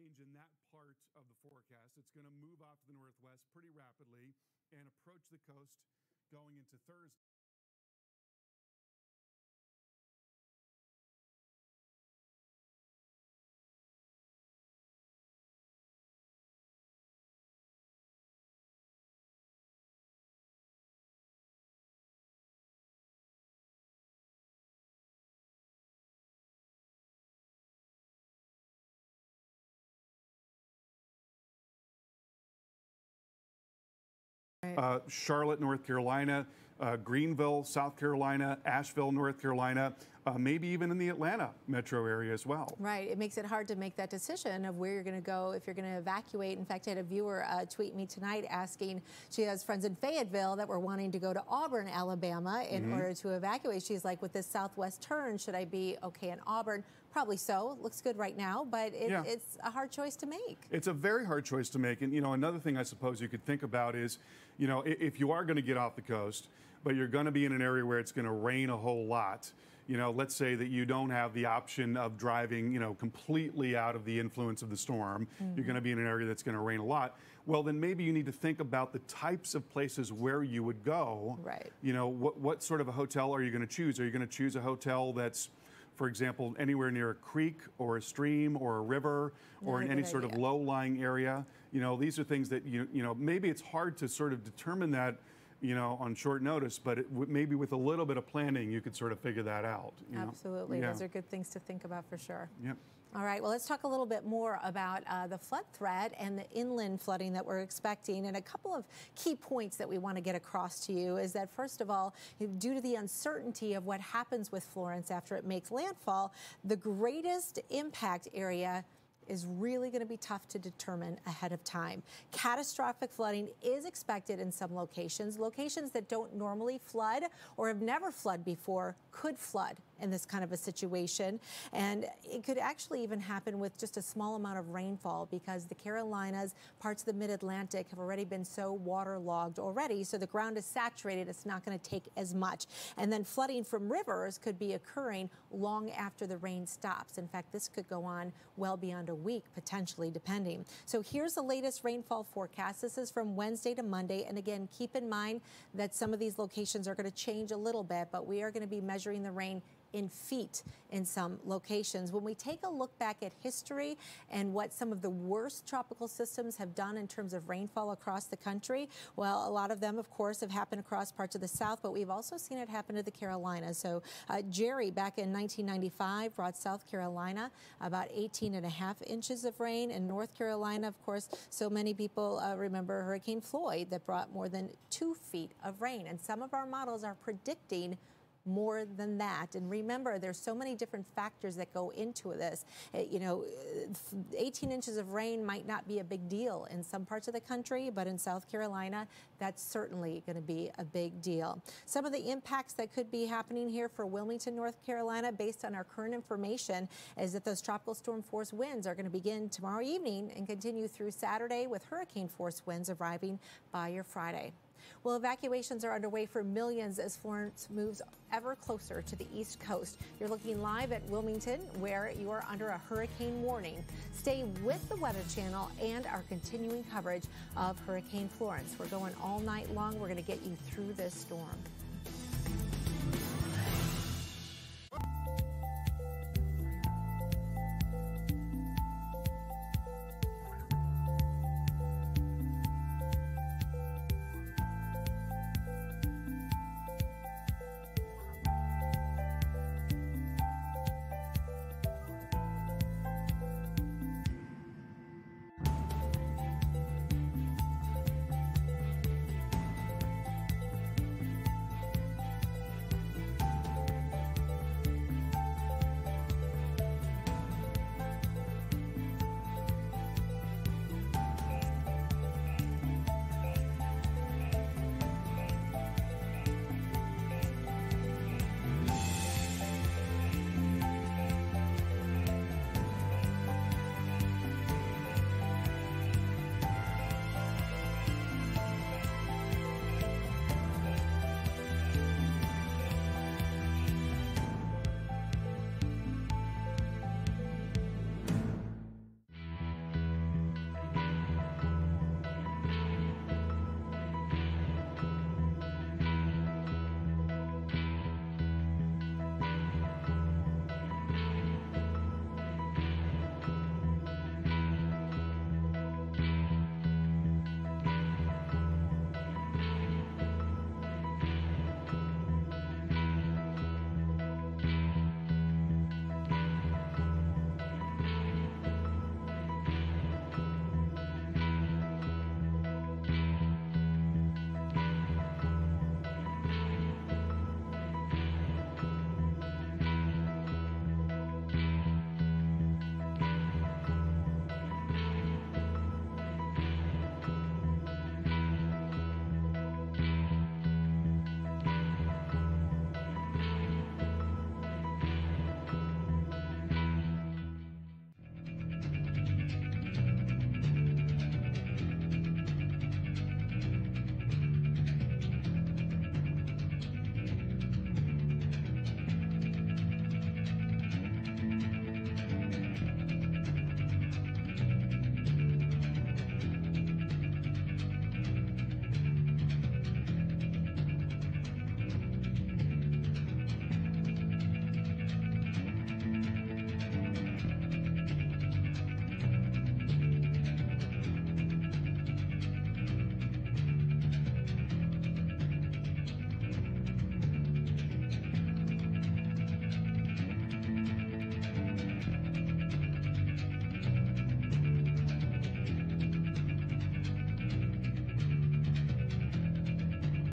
change in that part of the forecast. It's going to move off to the northwest pretty rapidly and approach the coast going into Thursday. Charlotte, North Carolina, Greenville, South Carolina, Asheville, North Carolina, maybe even in the Atlanta metro area as well. Right. It makes it hard to make that decision of where you're going to go if you're going to evacuate. In fact, I had a viewer tweet me tonight asking, she has friends in Fayetteville that were wanting to go to Auburn, Alabama in order to evacuate. She's like, with this southwest turn, should I be okay in Auburn? Probably so. It looks good right now, but it's a hard choice to make. It's a very hard choice to make. And, you know, another thing I suppose you could think about is, you know, if you are going to get off the coast, but you're going to be in an area where it's going to rain a whole lot, you know, let's say that you don't have the option of driving, you know, completely out of the influence of the storm. You're going to be in an area that's going to rain a lot. Well, then maybe you need to think about the types of places where you would go. Right. You know, what sort of a hotel are you going to choose? Are you going to choose a hotel that's, for example, anywhere near a creek or a stream or a river or in any sort of low-lying area? You know, these are things that, you know, maybe it's hard to sort of determine that, you know, on short notice, but maybe with a little bit of planning, you could sort of figure that out. Absolutely. Those are good things to think about for sure. Yep. All right, well, let's talk a little bit more about the flood threat and the inland flooding that we're expecting. And a couple of key points that we want to get across to you is that, first of all, due to the uncertainty of what happens with Florence after it makes landfall, the greatest impact area is really going to be tough to determine ahead of time. Catastrophic flooding is expected in some locations. Locations that don't normally flood or have never flooded before could flood in this kind of a situation. And it could actually even happen with just a small amount of rainfall because the Carolinas, parts of the mid-Atlantic have already been so waterlogged already. So the ground is saturated. It's not going to take as much. And then flooding from rivers could be occurring long after the rain stops. In fact, this could go on well beyond a week, potentially, depending. So here's the latest rainfall forecast. This is from Wednesday to Monday. And again, keep in mind that some of these locations are going to change a little bit, but we are going to be measuring the rain in feet in some locations. When we take a look back at history and what some of the worst tropical systems have done in terms of rainfall across the country, well, a lot of them, of course, have happened across parts of the South, but we've also seen it happen to the Carolinas. So Jerry, back in 1995, brought South Carolina about 18.5 inches of rain. And North Carolina, of course, so many people remember Hurricane Floyd that brought more than 2 feet of rain. And some of our models are predicting more than that. And remember, there's so many different factors that go into this. You know, 18 inches of rain might not be a big deal in some parts of the country, but in South Carolina, that's certainly going to be a big deal. Some of the impacts that could be happening here for Wilmington, North Carolina, based on our current information, is that those tropical storm force winds are going to begin tomorrow evening and continue through Saturday, with hurricane force winds arriving by your Friday. Well, evacuations are underway for millions as Florence moves ever closer to the East Coast. You're looking live at Wilmington, where you are under a hurricane warning. Stay with the Weather Channel and our continuing coverage of Hurricane Florence. We're going all night long. We're going to get you through this storm.